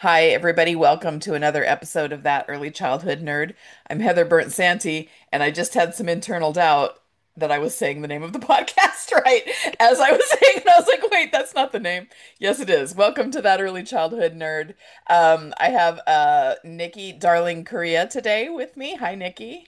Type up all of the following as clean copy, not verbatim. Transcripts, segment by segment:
Hi, everybody. Welcome to another episode of That Early Childhood Nerd. I'm Heather Bernt-Santy, and I just had some internal doubt that I was saying the name of the podcast right as I was saying it. I was like, wait, that's not the name. Yes, it is. Welcome to That Early Childhood Nerd. I have Nikki Darling-Kuria today with me. Hi, Nikki.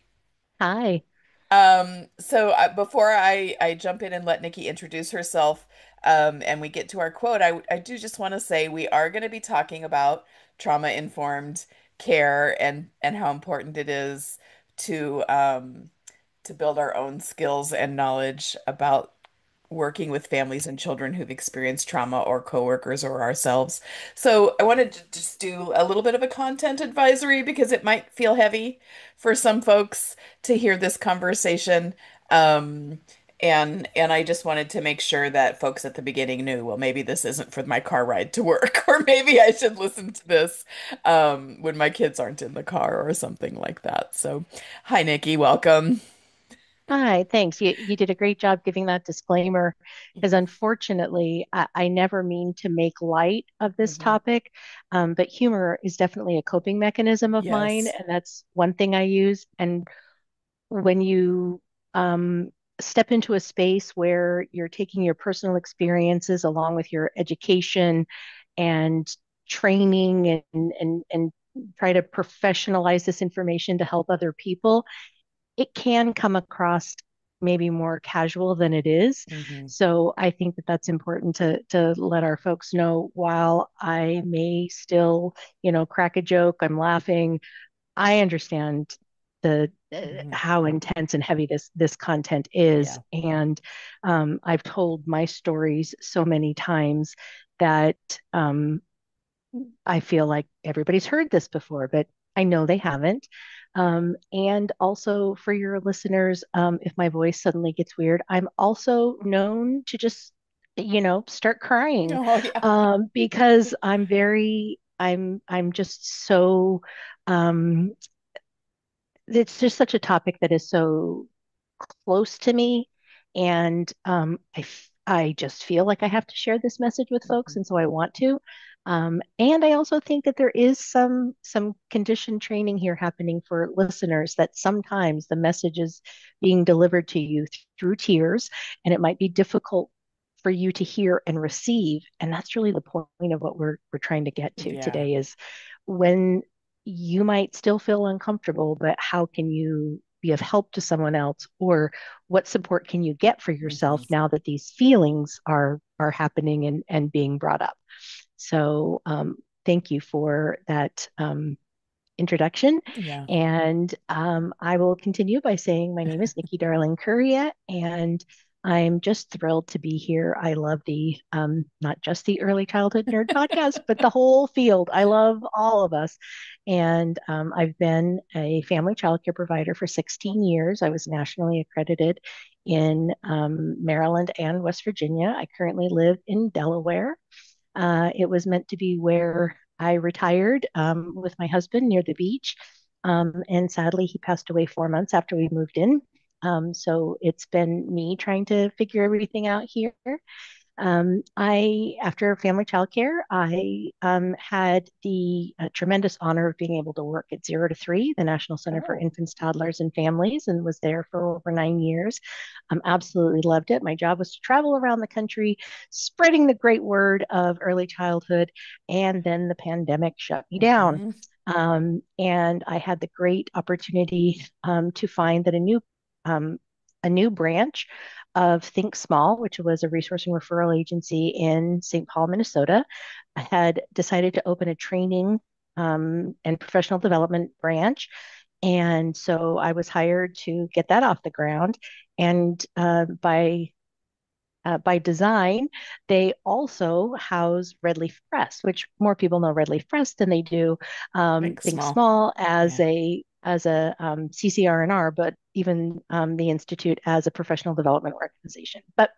Hi. Before I jump in and let Nikki introduce herself, and we get to our quote, I do just want to say we are going to be talking about trauma-informed care and how important it is to build our own skills and knowledge about working with families and children who've experienced trauma or coworkers or ourselves. So I wanted to just do a little bit of a content advisory because it might feel heavy for some folks to hear this conversation. Um, and I just wanted to make sure that folks at the beginning knew, well, maybe this isn't for my car ride to work, or maybe I should listen to this when my kids aren't in the car or something like that. So, hi, Nikki, welcome. Hi, thanks. You did a great job giving that disclaimer because unfortunately, I never mean to make light of this Mhm. topic, but humor is definitely a coping mechanism of mine, Yes. and that's one thing I use. And when you um, step into a space where you're taking your personal experiences along with your education and training and try to professionalize this information to help other people, it can come across maybe more casual than it is. Hmm. So I think that that's important to let our folks know. While I may still, crack a joke, I'm laughing. I understand the Hmm. how intense and heavy this content is, Yeah. and I've told my stories so many times that I feel like everybody's heard this before, but I know they haven't. And also for your listeners, if my voice suddenly gets weird, I'm also known to just, start crying Oh, yeah. because I'm just so, um, it's just such a topic that is so close to me. And I just feel like I have to share this message with folks, Mhm. and so I want to. And I also think that there is some conditioned training here happening for listeners that sometimes the message is being delivered to you through tears, and it might be difficult for you to hear and receive. And that's really the point of what we're trying to get to Yeah. today is when you might still feel uncomfortable, but how can you be of help to someone else, or what support can you get for yourself Hmm. now that these feelings are happening and being brought up? So thank you for that introduction. Yeah. And I will continue by saying my name is Nikki Darling-Kuria, and I'm just thrilled to be here. I love the not just the Early Childhood Nerd podcast, but the whole field. I love all of us. And I've been a family childcare provider for 16 years. I was nationally accredited in Maryland and West Virginia. I currently live in Delaware. It was meant to be where I retired with my husband near the beach. And sadly, he passed away 4 months after we moved in. So it's been me trying to figure everything out here. After family childcare, I had the tremendous honor of being able to work at 0 to 3, the National Center for Oh. Infants, Toddlers, and Families, and was there for over 9 years. Absolutely loved it. My job was to travel around the country, spreading the great word of early childhood, and then the pandemic shut me down. Hmm. And I had the great opportunity to find that um, a new branch of Think Small, which was a resource and referral agency in St. Paul, Minnesota, had decided to open a training and professional development branch. And so I was hired to get that off the ground. And by design, they also house Red Leaf Press, which more people know Red Leaf Press than they do Think Think small. Small as Yeah. a CCR&R, but even the Institute as a professional development organization. But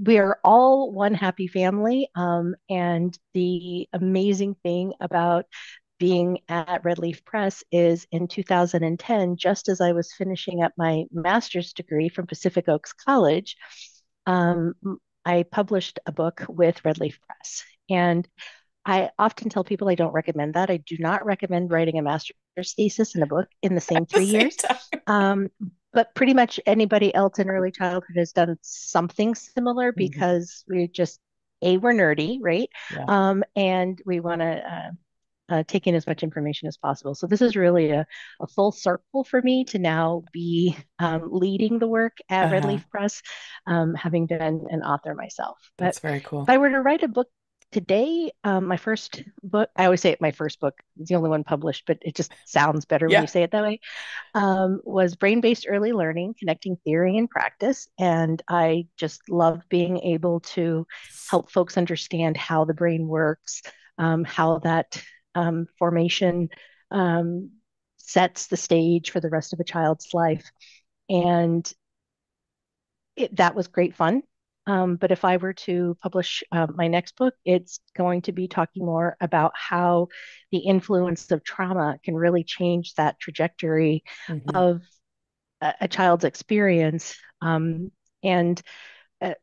we are all one happy family. And the amazing thing about being at Red Leaf Press is in 2010, just as I was finishing up my master's degree from Pacific Oaks College, um, I published a book with Red Leaf Press. And I often tell people I don't recommend that. I do not recommend writing a master's thesis and a book in the same At the three same years. time. Um, but pretty much anybody else in early childhood has done something similar Mhm. because we just, A, we're nerdy, right? Yeah. And we want to take in as much information as possible. So this is really a full circle for me to now be leading the work at Red Uh-huh. Leaf Press, having been an author myself. But That's very if cool. I were to write a book today, my first book, I always say my first book, it's the only one published, but it just sounds better when you Yeah. say it that way, was brain-based early learning, connecting theory and practice. And I just love being able to help folks understand how the brain works, how that formation um, sets the stage for the rest of a child's life. And that was great fun. But if I were to publish my next book, it's going to be talking more about how the influence of trauma can really change that trajectory Hmm. of a child's experience. And uh,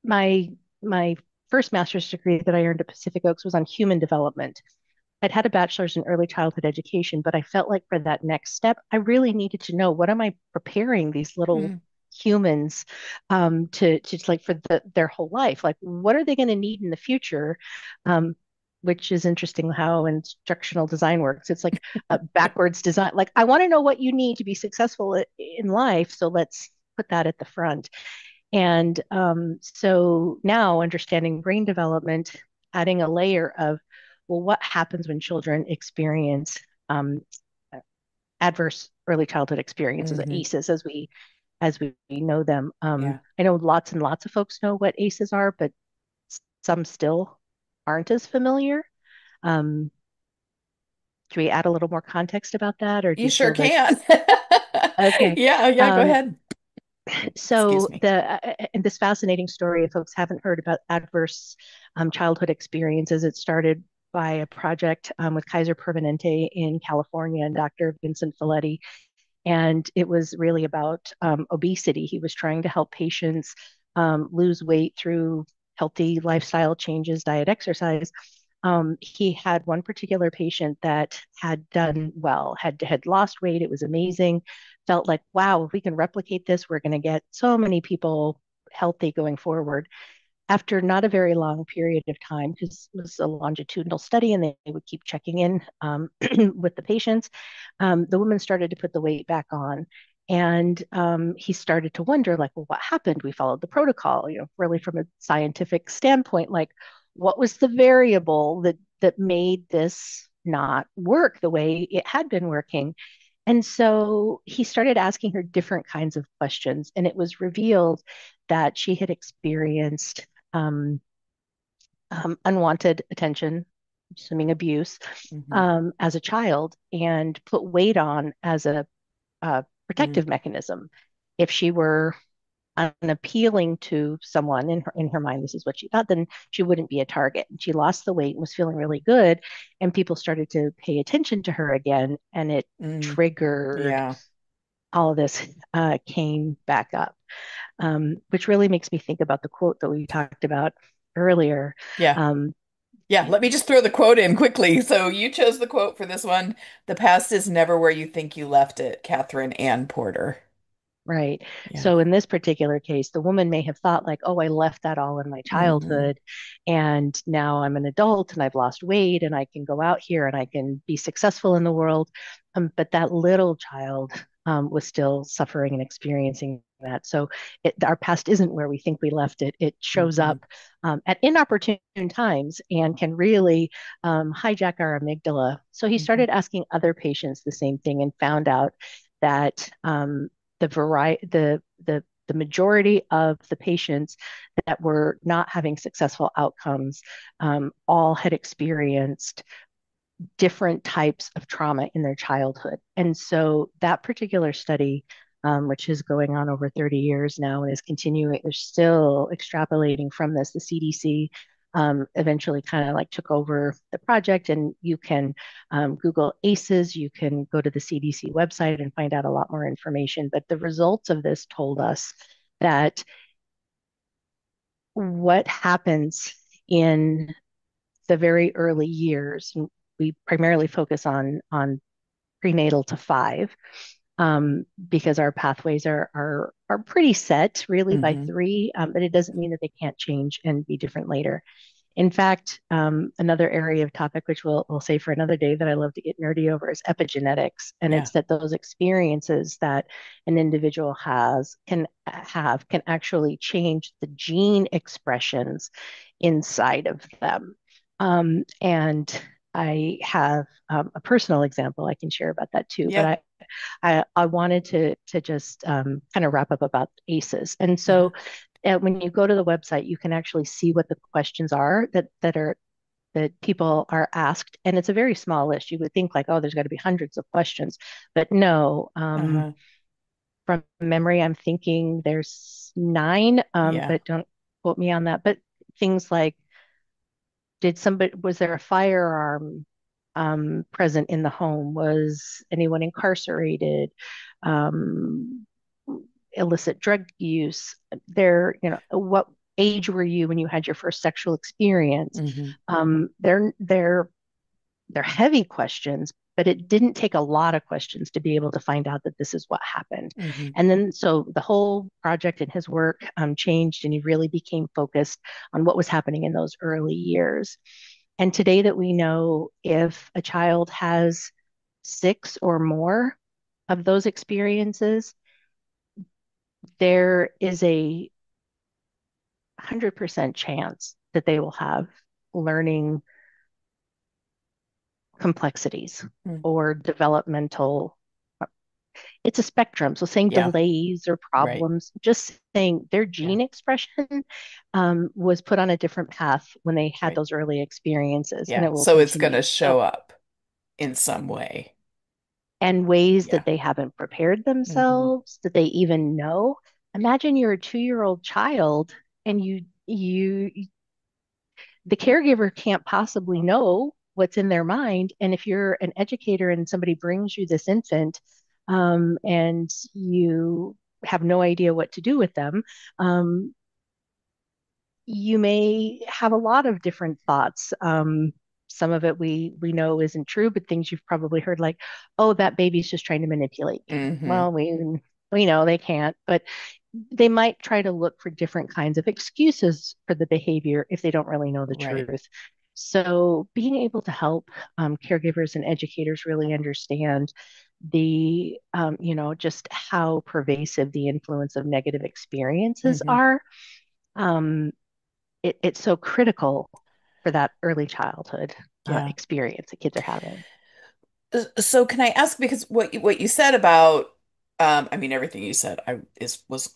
my my first master's degree that I earned at Pacific Oaks was on human development. I'd had a bachelor's in early childhood education, but I felt like for that next step, I really needed to know what am I preparing these little Mm. humans to like for their whole life? Like, what are they going to need in the future? Um, which is interesting how instructional design works. It's like a backwards design. Like, I want to know what you need to be successful in life, so let's put that at the front. And so now understanding brain development, adding a layer of, well, what happens when children experience um, adverse early childhood experiences, Hmm. ACEs as we know them. Yeah. I know lots and lots of folks know what ACEs are, but some still aren't as familiar. Um, do we add a little more context about that, or do You you sure feel like can. okay? Yeah, yeah, go Um, ahead. Excuse so me. and this fascinating story, if folks haven't heard about adverse childhood experiences, it started by a project with Kaiser Permanente in California and Dr. Vincent Folletti, and it was really about obesity. He was trying to help patients lose weight through healthy lifestyle changes, diet, exercise. He had one particular patient that had done well, had lost weight. It was amazing. Felt like, wow, if we can replicate this, we're going to get so many people healthy going forward. After not a very long period of time, because it was a longitudinal study and they would keep checking in with the patients, the woman started to put the weight back on. And he started to wonder, like, well, what happened? We followed the protocol, really from a scientific standpoint, like, what was the variable that made this not work the way it had been working? And so he started asking her different kinds of questions, and it was revealed that she had experienced um, unwanted attention, assuming abuse, Hmm. as a child, and put weight on as a Mm. protective mechanism. If she were unappealing to someone in her mind, this is what she thought, then she wouldn't be a target. And she lost the weight and was feeling really good, and people started to pay attention to her again, and it Mm. triggered Yeah. all of this came back up, which really makes me think about the quote that we talked about earlier. Yeah. Um, Yeah. Let me just throw the quote in quickly. So you chose the quote for this one. The past is never where you think you left it, Katherine Anne Porter. right. Yeah. So in this particular case, the woman may have thought like, oh, I left that all in my Hmm. childhood, and now I'm an adult and I've lost weight and I can go out here and I can be successful in the world. But that little child was still suffering and experiencing that. So our past isn't where we think we left it. It shows Hmm. up at inopportune times and can really hijack our amygdala. So he Hmm. started asking other patients the same thing and found out that the majority of the patients that were not having successful outcomes all had experienced different types of trauma in their childhood. And so that particular study, which is going on over 30 years now and is continuing, they're still extrapolating from this. The CDC eventually kind of like took over the project, and you can Google ACEs, you can go to the CDC website and find out a lot more information. But the results of this told us that what happens in the very early years. We primarily focus on prenatal to 5, because our pathways are pretty set really by Hmm. 3, but it doesn't mean that they can't change and be different later. In fact, another area of topic, which we'll say for another day, that I love to get nerdy over, is epigenetics. And Yeah. it's that those experiences that an individual can actually change the gene expressions inside of them. And I have a personal example I can share about that too. But Yeah. I wanted to just kind of wrap up about ACEs. And Uh-huh. so when you go to the website, you can actually see what the questions are that people are asked, and it's a very small list. You would think like, oh, there's got to be hundreds of questions, but no. Uh-huh. From memory, I'm thinking there's 9, Yeah. but don't quote me on that. But things like, was there a firearm present in the home? Was anyone incarcerated? Um, Illicit drug use? What age were you when you had your first sexual experience? Hmm. They're heavy questions, but it didn't take a lot of questions to be able to find out that this is what happened. Hmm. And then so the whole project and his work changed, and he really became focused on what was happening in those early years. And today that we know, if a child has 6 or more of those experiences, there is a 100% chance that they will have learning complexities or developmental. It's a spectrum. So saying Yeah. delays or Right. problems, just saying their Yeah. gene expression was put on a different path when they had Right. those early experiences, and Yeah. it will So it's going continue. to So, show up in some way. and ways Yeah. that they haven't prepared Hmm. themselves, that they even know. Imagine you're a 2-year-old child, and the caregiver can't possibly know what's in their mind. And if you're an educator and somebody brings you this infant, and you have no idea what to do with them, um, you may have a lot of different thoughts. Some of it we know isn't true, but things you've probably heard like, "Oh, that baby's just trying to manipulate me." Hmm. Well, we know they can't, but they might try to look for different kinds of excuses for the behavior if they don't really know the Right. truth. So, being able to help caregivers and educators really understand just how pervasive the influence of negative experiences Hmm. are, um, it's so critical for that early childhood Yeah. experience that kids are having. So can I ask, because what you said about I mean everything you said I is was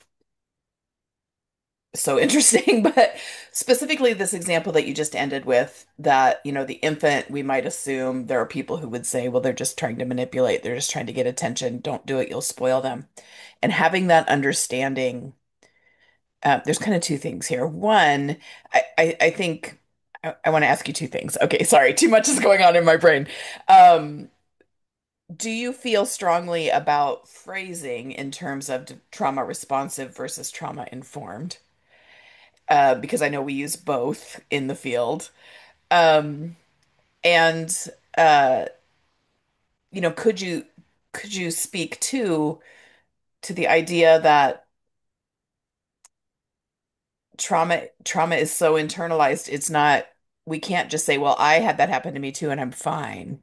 so interesting, but specifically this example that you just ended with, that, the infant, we might assume there are people who would say, well, they're just trying to manipulate, they're just trying to get attention, don't do it, you'll spoil them. And having that understanding, there's kind of two things here. One, I think I want to ask you two things. Okay, sorry, too much is going on in my brain. Um, do you feel strongly about phrasing in terms of trauma responsive versus trauma informed? Because I know we use both in the field. Um, and uh, could you speak to the idea that trauma is so internalized, it's not, we can't just say, well, I had that happen to me too and I'm fine.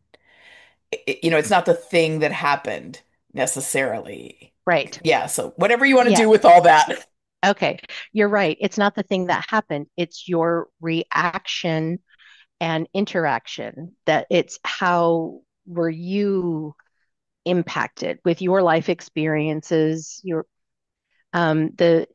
It's not the thing that happened necessarily. Right. Yeah, so whatever you want to Yeah. do with all that. Okay. You're right. It's not the thing that happened, it's your reaction and interaction. That it's how were you impacted with your life experiences, the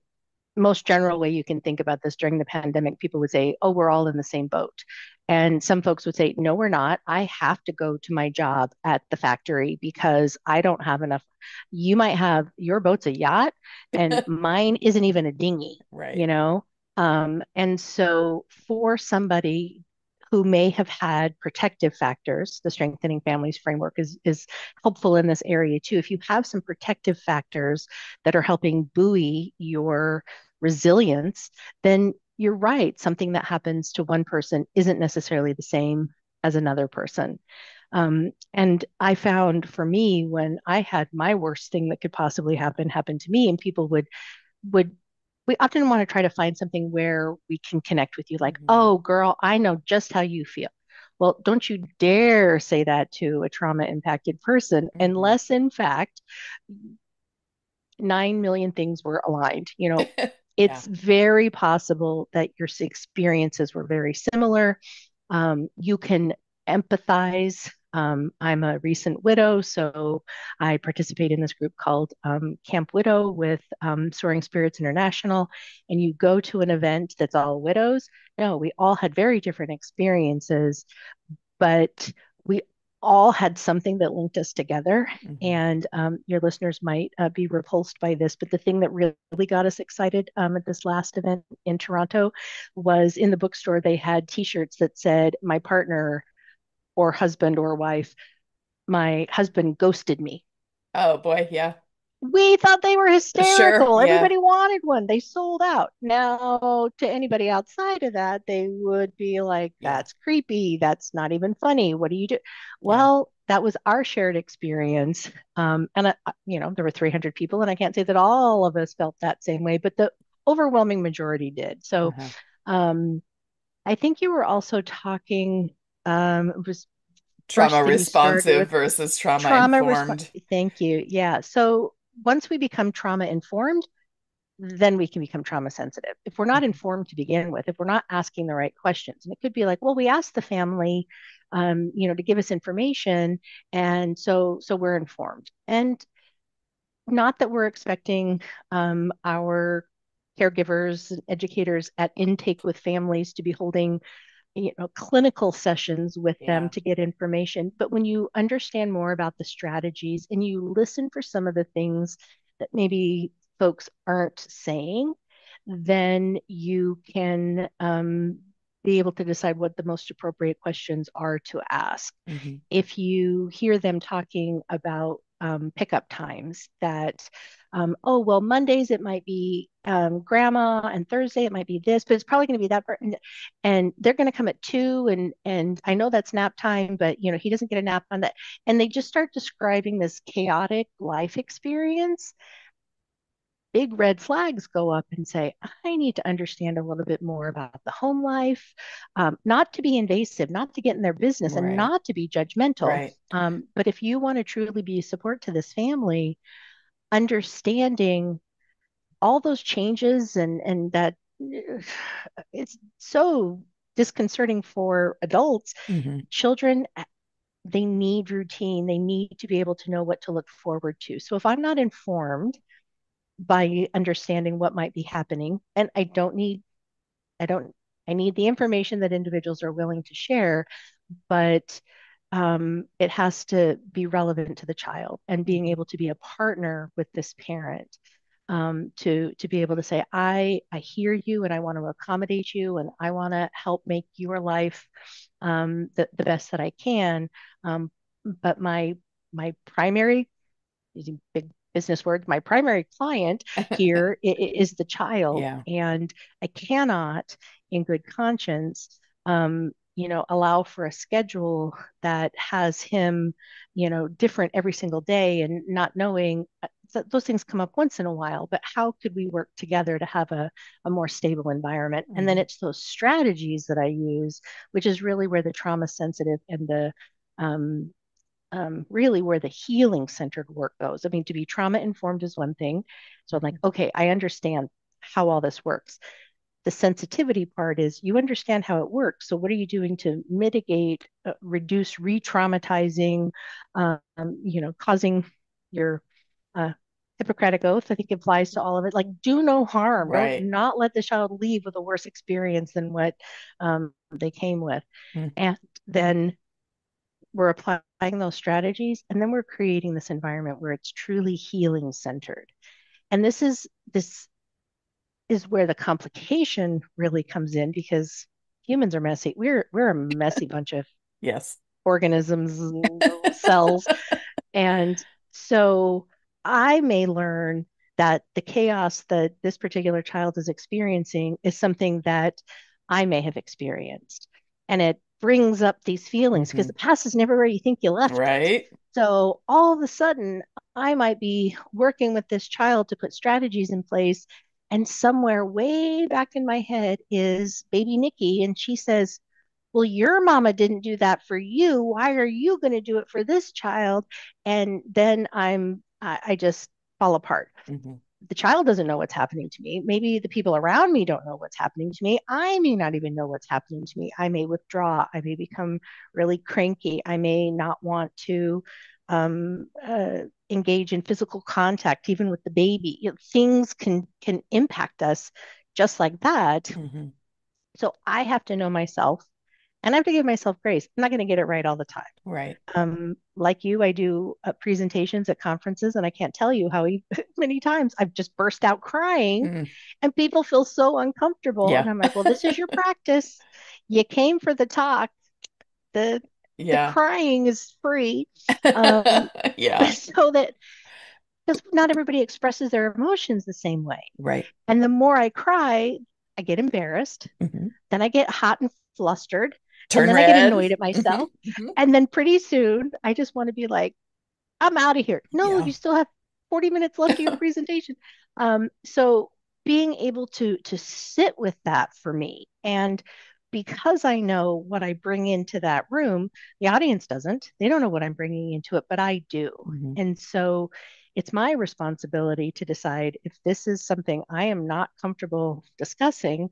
most general way you can think about this during the pandemic, people would say, oh, we're all in the same boat. And some folks would say, no, we're not. I have to go to my job at the factory because I don't have enough. You might have your boat's a yacht, and mine isn't even a dinghy, Right. you know? And so for somebody who may have had protective factors, the strengthening families framework is helpful in this area too. If you have some protective factors that are helping buoy your resilience, then you're right. Something that happens to one person isn't necessarily the same as another person. And I found for me, when I had my worst thing that could possibly happen to me, and people would we often want to try to find something where we can connect with you, like, Mhm. oh, girl, I know just how you feel. Well, don't you dare say that to a trauma impacted person Mhm. unless, in fact, 9 million things were aligned. Yeah. It's very possible that your experiences were very similar. You can empathize. I'm a recent widow, so I participate in this group called Camp Widow with Soaring Spirits International. And you go to an event that's all widows. No, we all had very different experiences, but we all had something that linked us together. Mhm. And your listeners might be repulsed by this, but the thing that really got us excited at this last event in Toronto was in the bookstore, they had t shirts that said, my partner or husband or wife, my husband ghosted me. Oh boy, yeah. We thought they were Sure, hysterical. yeah. Everybody wanted one. They sold out. Now, to anybody outside of that, they would be like, Yeah. that's creepy. That's not even funny. What do you do? Yeah. Well, that was our shared experience. There were 300 people, and I can't say that all of us felt that same way, but the overwhelming majority did. So Uh-huh. um, I think you were also talking, it was first Trauma thing you started responsive with versus trauma trauma response. informed. Thank you. Yeah. So once we become trauma informed, then we can become trauma sensitive. If we're not Mhm. informed to begin with, if we're not asking the right questions, and it could be like, well, we asked the family, to give us information, and so we're informed. And not that we're expecting our caregivers and educators at intake with families to be holding clinical sessions with them Yeah. to get information. But when you understand more about the strategies and you listen for some of the things that maybe folks aren't saying, then you can be able to decide what the most appropriate questions are to ask. Hmm. If you hear them talking about pickup times, that oh, well, Mondays it might be grandma, and Thursday it might be this, but it's probably going to be that and they're going to come at 2, and I know that's nap time, but he doesn't get a nap on that. And they just start describing this chaotic life experience. Big red flags go up and say, I need to understand a little bit more about the home life, not to be invasive, not to get in their business, and Right. not to be judgmental. Right. But if you want to truly be a support to this family, understanding all those changes, and that it's so disconcerting for adults. Hmm. Children, they need routine. They need to be able to know what to look forward to. So if I'm not informed by understanding what might be happening, and I don't, I need the information that individuals are willing to share, but it has to be relevant to the child, and being Hmm. able to be a partner with this parent, to be able to say, I hear you, and I want to accommodate you, and I want to help make your life the best that I can. But my primary, using big business words, my primary client here is the child. Yeah. And I cannot, in good conscience, allow for a schedule that has him, different every single day, and not knowing those things come up once in a while, but how could we work together to have a more stable environment? And then Hmm. it's those strategies that I use, which is really where the trauma sensitive and the um, really where the healing centered work goes. I mean, to be trauma informed is one thing. So I'm like, okay, I understand how all this works. The sensitivity part is you understand how it works. So what are you doing to mitigate, reduce re-traumatizing, causing your uh, Hippocratic oath, I think applies to all of it. Like, do no harm. Don't Right. not let the child leave with a worse experience than what they came with. And then we're applying those strategies, and then we're creating this environment where it's truly healing centered. And this is where the complication really comes in, because humans are messy. We're a messy bunch of Yes. organisms and cells. And so I may learn that the chaos that this particular child is experiencing is something that I may have experienced. And it brings up these feelings because Hmm. the past is never where you think you left it. Right. So all of a sudden, I might be working with this child to put strategies in place. And somewhere way back in my head is baby Nikki. And she says, well, your mama didn't do that for you. Why are you going to do it for this child? And then I just fall apart. Hmm. The child doesn't know what's happening to me. Maybe the people around me don't know what's happening to me. I may not even know what's happening to me. I may withdraw. I may become really cranky. I may not want to engage in physical contact, even with the baby. Things can impact us just like that. Hmm. So I have to know myself and I have to give myself grace. I'm not going to get it right all the time. Right. Like you, I do presentations at conferences, and I can't tell you how many times I've just burst out crying, Mm. and people feel so uncomfortable. And Yeah. I'm like, well, this is your practice. You came for the talk. The the Yeah. crying is free, um, Yeah. so that because not everybody expresses their emotions the same way. Right. And the more I cry, I get embarrassed. Hmm. Then I get hot and flustered. And Turn then I get red. annoyed at Hmm. myself. Hmm. And then pretty soon, I just want to be like, I'm out of here. No, Yeah. you still have 40 minutes left of your presentation. So being able to sit with that for me, and because I know what I bring into that room, the audience doesn't. They don't know what I'm bringing into it, but I do. Hmm. And so it's my responsibility to decide if this is something I am not comfortable discussing,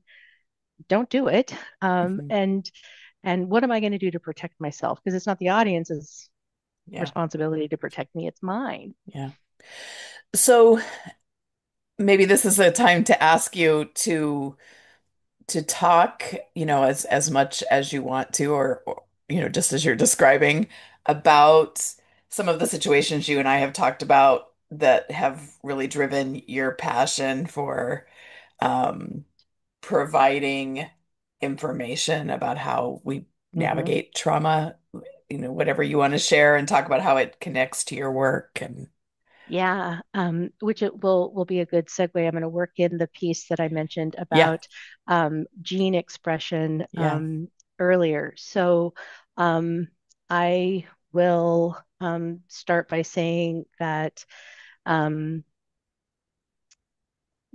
don't do it. Hmm. And what am I going to do to protect myself? Because it's not the audience's Yeah. responsibility to protect me, it's mine. Yeah. So maybe this is a time to ask you to talk, as much as you want to, or just as you're describing about some of the situations you and I have talked about that have really driven your passion for um, providing information about how we Mm-hmm. navigate trauma, whatever you want to share and talk about how it connects to your work and Yeah, which it will be a good segue. I'm going to work in the piece that I mentioned yeah, about gene expression yeah. earlier. So um, I will start by saying that um,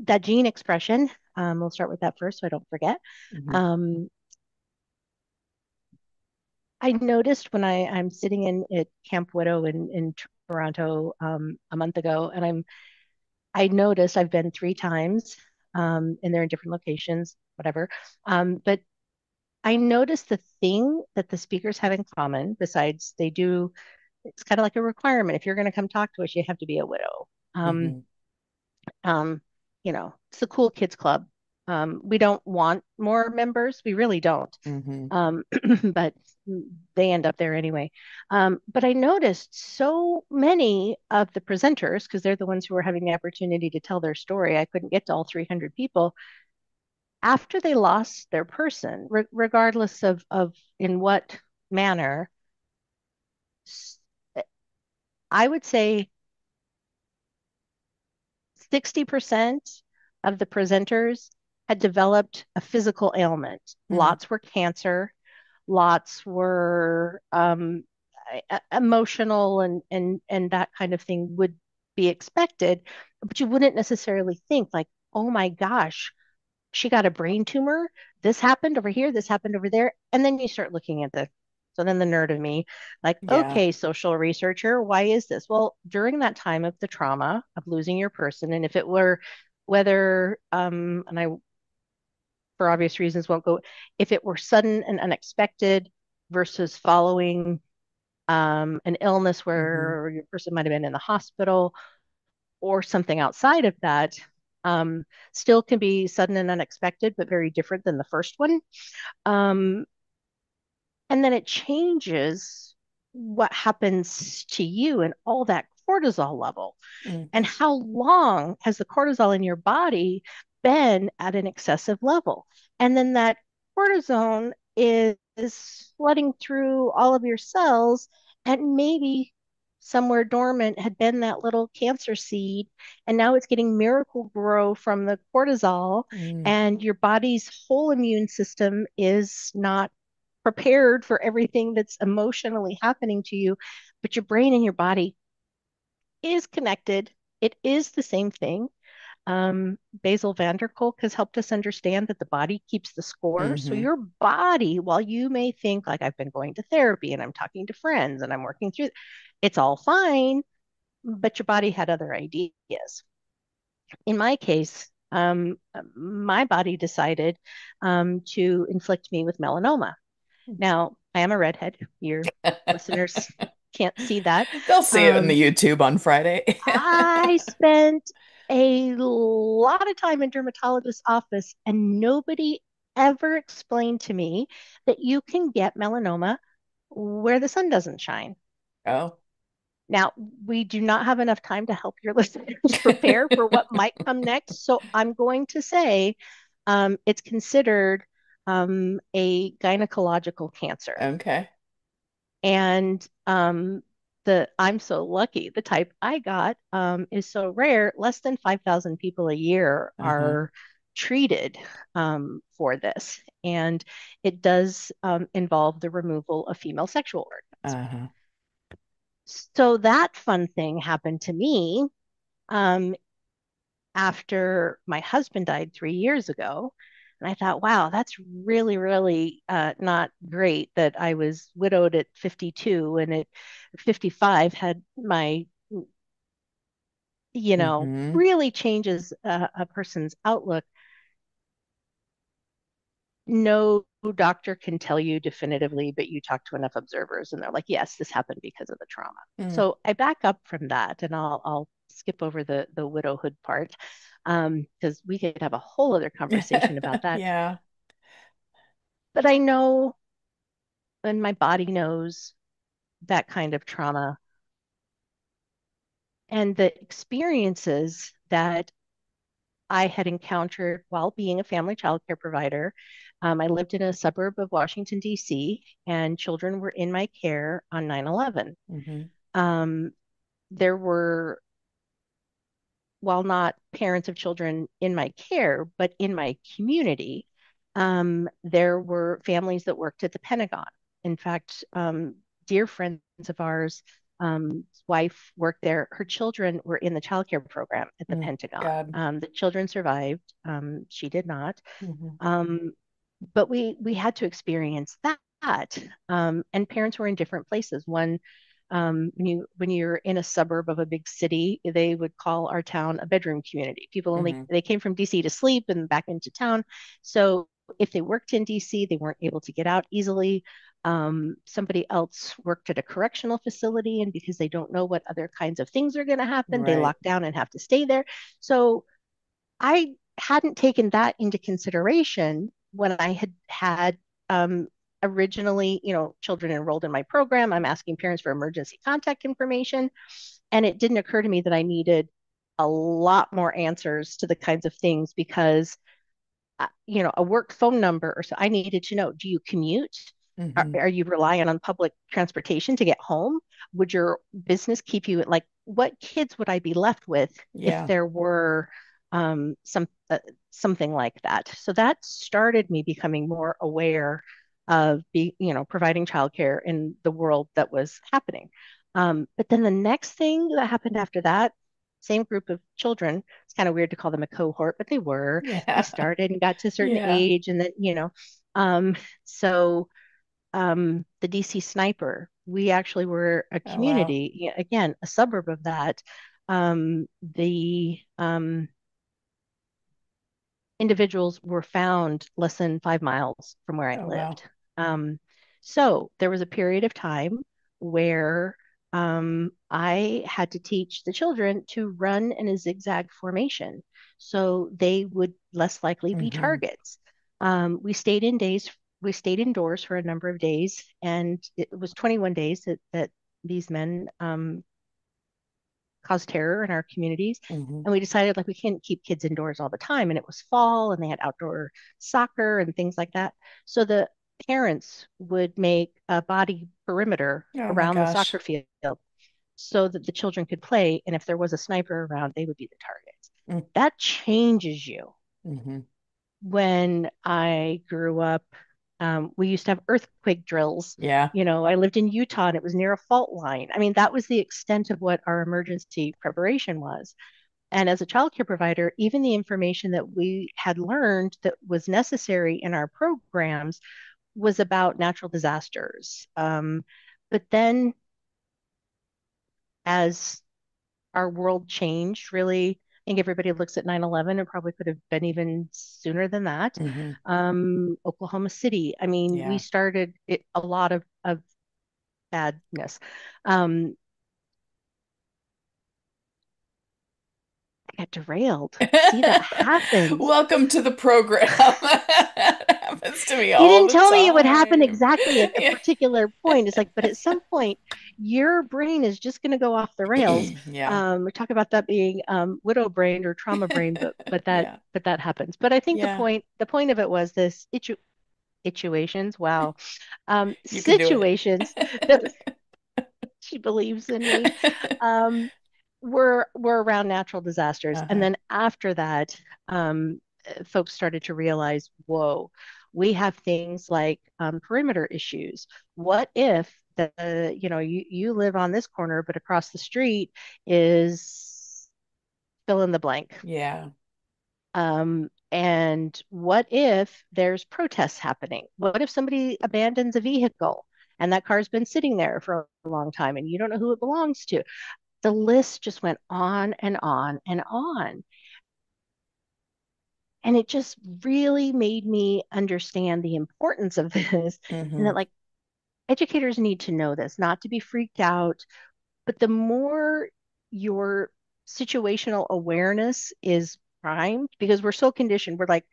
that gene expression. We'll start with that first, so I don't forget. Hmm. Um, I noticed when I'm sitting in at Camp Widow in Toronto a month ago, and I noticed I've been 3 times, and they're in different locations, whatever. But I noticed the thing that the speakers have in common, besides they do, it's kind of like a requirement. If you're going to come talk to us, you have to be a widow. Hmm. Um, it's the cool kids club. We don't want more members. We really don't. Hmm. Um, but they end up there anyway. But I noticed so many of the presenters, because they're the ones who were having the opportunity to tell their story. I couldn't get to all 300 people. After they lost their person, regardless of in what manner, I would say 60% of the presenters had developed a physical ailment. Hmm. Lots were cancer, lots were emotional, and that kind of thing would be expected, but you wouldn't necessarily think like, oh my gosh, she got a brain tumor. This happened over here. This happened over there. And then you start looking at so then the nerd of me, like, Yeah. okay, social researcher, why is this? Well, during that time of the trauma of losing your person, and if it were whether, and I, for obvious reasons, won't go, if it were sudden and unexpected versus following an illness Hmm. where your person might have been in the hospital or something outside of that, um, still can be sudden and unexpected, but very different than the first one. Um, and then it changes what happens to you and all that cortisol level. Mm. And how long has the cortisol in your body been at an excessive level? And then that cortisone is flooding through all of your cells and maybe somewhere dormant had been that little cancer seed, and now it's getting miracle grow from the cortisol, Mm, and your body's whole immune system is not prepared for everything that's emotionally happening to you, but your brain and your body is connected. It is the same thing. Basil van der Kolk has helped us understand that the body keeps the score. So hmm your body, while you may think like I've been going to therapy and I'm talking to friends and I'm working through, it's all fine, but your body had other ideas. In my case, my body decided to inflict me with melanoma. Now, I am a redhead. Your listeners can't see that. They'll see it in Um, the YouTube on Friday. I spent a lot of time in dermatologist's office, and nobody ever explained to me that you can get melanoma where the sun doesn't shine. Oh. Now, we do not have enough time to help your listeners prepare for what might come next. So I'm going to say it's considered a gynecological cancer. Okay. And the I'm so lucky. The type I got is so rare. Less than 5,000 people a year Uh-huh. are treated for this, and it does involve the removal of female sexual organs. Uh-huh. So that fun thing happened to me um, after my husband died 3 years ago. And I thought, wow, that's really, really not great that I was widowed at 52 and at 55 had my, hmm really changes a person's outlook. No doctor can tell you definitively, but you talk to enough observers and they're like, yes, this happened because of the trauma. Mm. So I back up from that and I'll skip over the widowhood part because we could have a whole other conversation about that. Yeah. But I know, and my body knows that kind of trauma and the experiences that I had encountered while being a family child care provider. I lived in a suburb of Washington, D.C., and children were in my care on 9/11. hmm Um, there were, while not parents of children in my care, but in my community, there were families that worked at the Pentagon. In fact, dear friends of ours, wife worked there. Her children were in the child care program at the Mm. Pentagon. God. The children survived. She did not. hmm Um, but we had to experience that. And parents were in different places. One, when you're in a suburb of a big city, they would call our town a bedroom community. People only hmm they came from DC to sleep and back into town. So if they worked in DC, they weren't able to get out easily. Somebody else worked at a correctional facility, and because they don't know what other kinds of things are going to happen, they Right. lock down and have to stay there. So I hadn't taken that into consideration when I had um, originally, children enrolled in my program. I'm asking parents for emergency contact information, and it didn't occur to me that I needed a lot more answers to the kinds of things because a work phone number or so. I needed to know, do you commute? Are, hmm are you relying on public transportation to get home? Would your business keep you like what kids would I be left with if Yeah. there were something like that? So that started me becoming more aware of providing childcare in the world that was happening. But then the next thing that happened after that, same group of children, it's kind of weird to call them a cohort, but they Yeah. started and got to a certain Yeah. age and then um so the DC sniper, we actually were a Oh, wow. community, again a suburb of that. The individuals were found less than 5 miles from where I Oh, wow. lived. Um, so there was a period of time where I had to teach the children to run in a zigzag formation so they would less likely be hmm targets. We stayed in days, we stayed indoors for a number of days, and it was 21 days that these men cause terror in our communities. hmm And we decided like we can't keep kids indoors all the time. And it was fall and they had outdoor soccer and things like that. So the parents would make a body perimeter Oh my around the gosh. soccer field. so that the children could play. And if there was a sniper around, they would be the targets. Mm, That changes you. mhm. When I grew up, we used to have earthquake drills. Yeah. I lived in Utah and it was near a fault line. I mean, that was the extent of what our emergency preparation was. And as a childcare provider, even the information that we had learned that was necessary in our programs was about natural disasters. But then, as our world changed, really, I think everybody looks at 9/11 and probably could have been even sooner than that. Hmm. Oklahoma City, I mean, we Yeah. started a lot of badness. Um, I got derailed. See, that happens. Welcome to the program. That happens to me You all didn't the tell me it would happen time. exactly at a Yeah. particular point. It's like, but at some point, your brain is just going to go off the rails. Yeah. We talk about that being widow brain or trauma brain, but that Yeah. but that happens. But I think the Yeah. point of it was this situations. Wow, You can do it. situations that she believes in me. Um, were around natural disasters, and Uh-huh. then after that, folks started to realize, whoa, we have things like perimeter issues. What if you live on this corner, but across the street is fill in the blank? Yeah. And what if there's protests happening? What if somebody abandons a vehicle and that car's been sitting there for a long time and you don't know who it belongs to? The list just went on and on and on. And it just really made me understand the importance of this and Hmm. that, like, educators need to know this, not to be freaked out. But the more your situational awareness is primed, because we're so conditioned, we're like,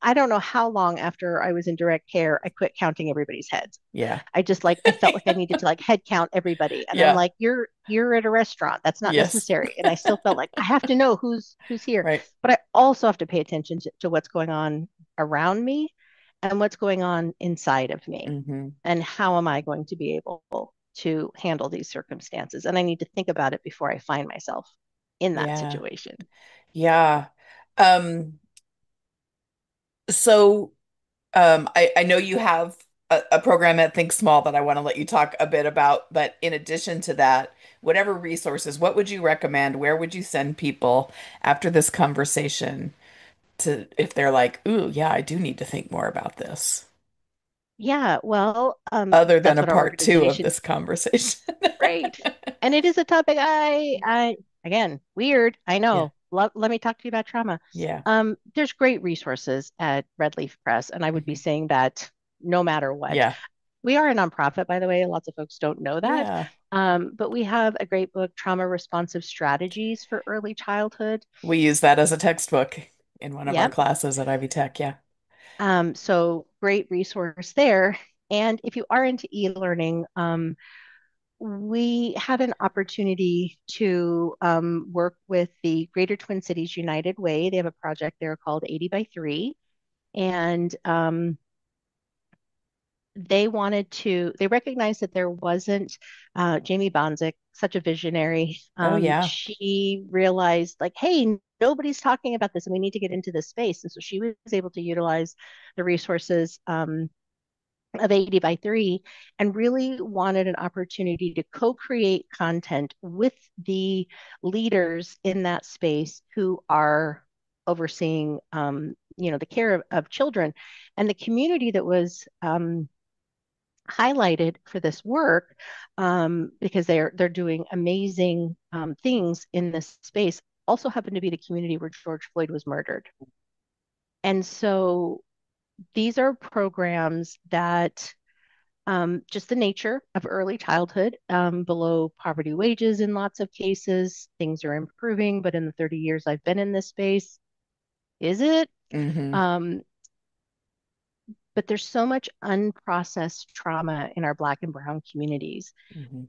I don't know how long after I was in direct care, I quit counting everybody's heads. Yeah. I felt like I needed to like head count everybody. And I'm Yeah. like, you're at a restaurant. That's not Yes. necessary. And I still felt like I have to know who's here. Right. But I also have to pay attention to what's going on around me and what's going on inside of me. Hmm. And how am I going to be able to handle these circumstances? And I need to think about it before I find myself in that Yeah. situation. Yeah. Um, so I know you have a program at Think Small that I want to let you talk a bit about, but in addition to that, whatever resources, what would you recommend? Where would you send people after this conversation to if they're like, ooh, yeah, I do need to think more about this, Yeah, well, other than that's a what our part two of organization. this conversation. Right. And it is a topic again, weird. I Yeah. know. Let me talk to you about trauma. Yeah. There's great resources at Red Leaf Press, and I would be Hmm. saying that no matter what. Yeah. We are a nonprofit, by the way. Lots of folks don't know that. Yeah. But we have a great book, Trauma Responsive Strategies for Early Childhood. We use that as a textbook in one of our Yep. classes at Ivy Tech. Yeah. So great resource there. And if you are into e-learning, we had an opportunity to work with the Greater Twin Cities United Way. They have a project there called 80 by 3. And they recognized that there wasn't Jamie Bonzik, such a visionary. Oh, yeah. She realized, like, hey, nobody's talking about this and we need to get into this space. And so she was able to utilize the resources of 80 by 3 and really wanted an opportunity to co-create content with the leaders in that space who are overseeing the care of children and the community that was highlighted for this work because they're doing amazing things in this space also happened to be the community where George Floyd was murdered. And so these are programs that just the nature of early childhood, below poverty wages in lots of cases. Things are improving, but in the 30 years I've been in this space, is it? Hmm. Um, but there's so much unprocessed trauma in our Black and Brown communities. Hmm.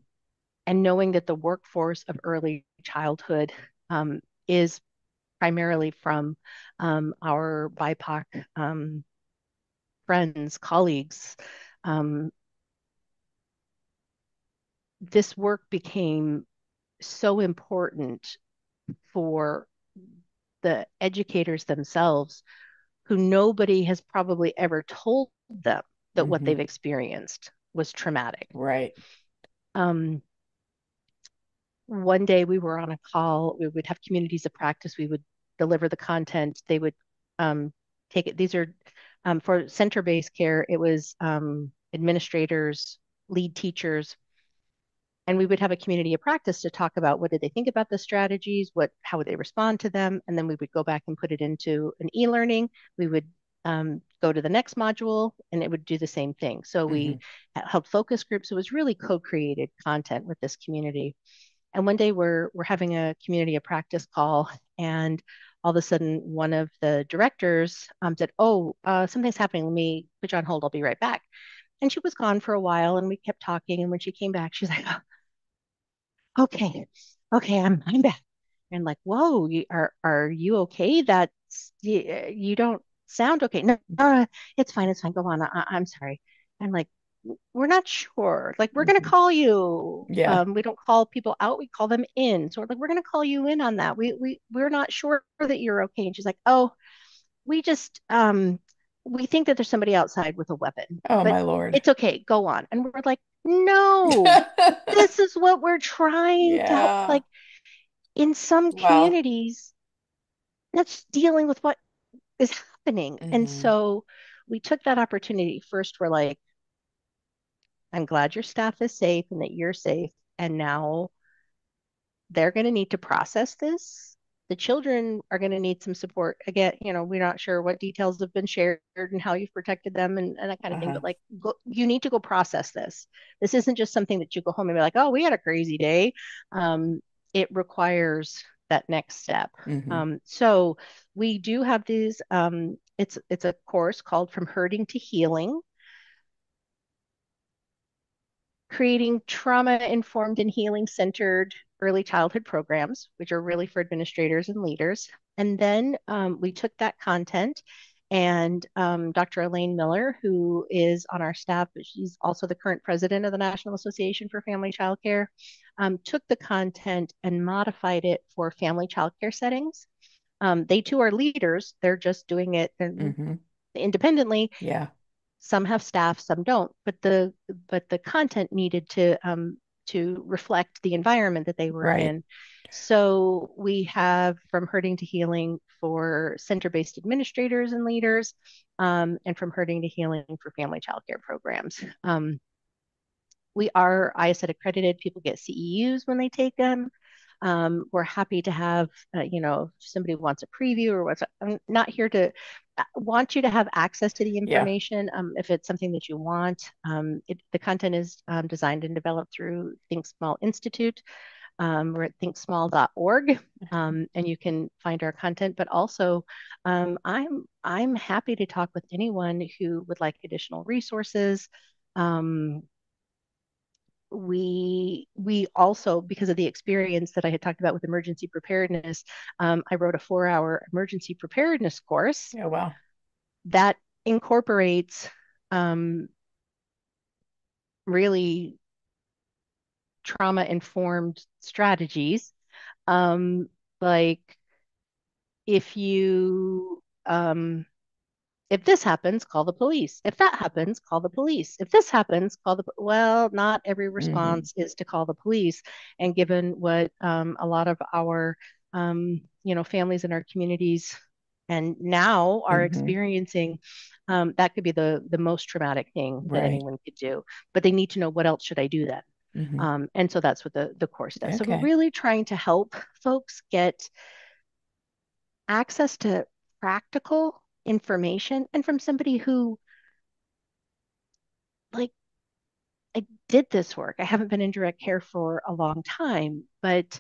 And knowing that the workforce of early childhood is primarily from our BIPOC friends, colleagues, um, this work became so important for the educators themselves who nobody has probably ever told them that what Hmm. they've experienced was traumatic. Right. Um, One day we were on a call, we would have communities of practice, we would deliver the content, they would um, take it. These are for center-based care, it was administrators, lead teachers, and we would have a community of practice to talk about what did they think about the strategies, how would they respond to them, and then we would go back and put it into an e-learning. We would go to the next module, and it would do the same thing. So we Hmm. held focus groups. It was really co-created content with this community. And one day we're having a community of practice call, and all of a sudden one of the directors said, "Oh, something's happening. Let me put you on hold. I'll be right back." And she was gone for a while, and we kept talking. And when she came back, she's like, okay, okay, I'm back. And like, whoa, are you okay? You don't sound okay. No, it's fine. Go on. I'm sorry. I'm like, we're not sure. Like, we're gonna Hmm. call you. Yeah. We don't call people out, we call them in. So we're like, we're gonna call you in on that. We're not sure that you're okay. And she's like, oh, we just we think that there's somebody outside with a weapon, Oh, but my Lord. it's okay, go on. And we're like, no, this is what we're trying to help. Yeah. Like in some Well, communities, that's dealing with what is happening. And hmm. so we took that opportunity. First, we're like, I'm glad your staff is safe and that you're safe. And now they're going to need to process this. The children are going to need some support. Again, we're not sure what details have been shared and how you've protected them and that kind of thing, Uh-huh. but like, you need to go process this. This isn't just something that you go home and be like, oh, we had a crazy day. Um, it requires that next step. Hmm. So we do have these, it's a course called From Hurting to Healing, creating trauma-informed and healing-centered early childhood programs, which are really for administrators and leaders. And then we took that content and Dr. Elaine Miller, who is on our staff, but she's also the current president of the National Association for Family Childcare, took the content and modified it for family childcare settings. They too are leaders. They're just doing it Hmm. independently. Yeah. Some have staff, some don't, but the content needed to reflect the environment that they were Right. in. So we have From Hurting to Healing for center-based administrators and leaders, and From Hurting to Healing for family childcare programs. We are ISET accredited. People get CEUs when they take them. We're happy to have, if somebody wants a preview or what's, I'm not here to want you to have access to the Yeah. information. If it's something that you want, the content is designed and developed through Think Small Institute. We're at thinksmall.org, and you can find our content. But also, I'm happy to talk with anyone who would like additional resources. Um, we also, because of the experience that I had talked about with emergency preparedness, I wrote a 4-hour emergency preparedness course Yeah. Wow. that incorporates um, really trauma informed strategies. Um, like if you if this happens, call the police. If that happens, call the police. If this happens, call the, well, not every Hmm. response is to call the police. And given what a lot of our, families in our communities and now are Hmm. experiencing, that could be the most traumatic thing that Right. anyone could do. But they need to know, what else should I do then? Hmm. And so that's what the course does. So we're Okay. really trying to help folks get access to practical information and from somebody who, like, I did this work. I haven't been in direct care for a long time, but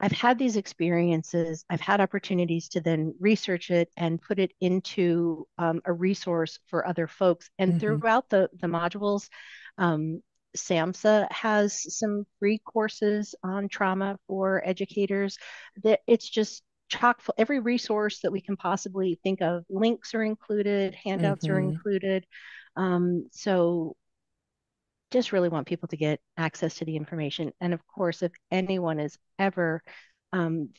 I've had these experiences. I've had opportunities to then research it and put it into a resource for other folks. And Hmm. throughout the modules, um, SAMHSA has some free courses on trauma for educators. That it's just chock full. Every resource that we can possibly think of, links are included, handouts are Hmm. included. So just really want people to get access to the information. And of course, if anyone is ever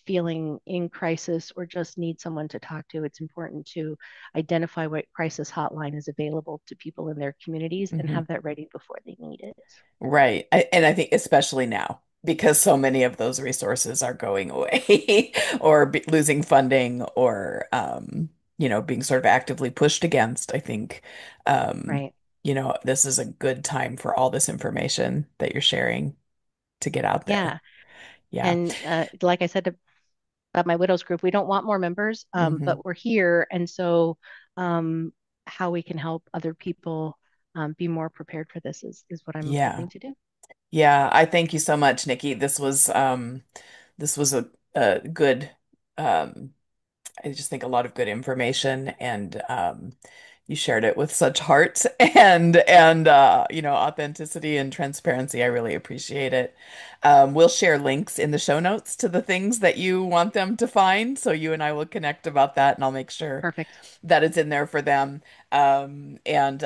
feeling in crisis or just need someone to talk to, it's important to identify what crisis hotline is available to people in their communities and Hmm. have that ready before they need it. Right. And I think especially now, because so many of those resources are going away or losing funding or, being sort of actively pushed against, I think, um, Right. this is a good time for all this information that you're sharing to get out there. Yeah. Yeah. And like I said about my widows group, we don't want more members, Hmm. but we're here. And so, how we can help other people be more prepared for this is what I'm Yeah. hoping to do. Yeah. I thank you so much, Nikki. This was a good, um, I just think a lot of good information and you shared it with such heart and authenticity and transparency. I really appreciate it. We'll share links in the show notes to the things that you want them to find, so you and I will connect about that, and I'll make sure Perfect. that it's in there for them. And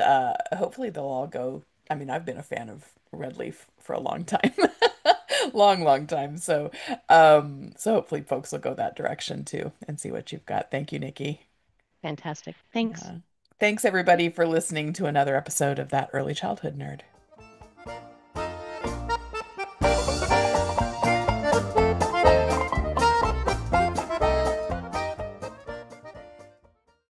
hopefully they'll all go. I mean, I've been a fan of Red Leaf for a long time. Long, long time. So hopefully folks will go that direction too and see what you've got. Thank you, Nikki. Fantastic. Thanks. Yeah. Thanks everybody for listening to another episode of That Early Childhood Nerd.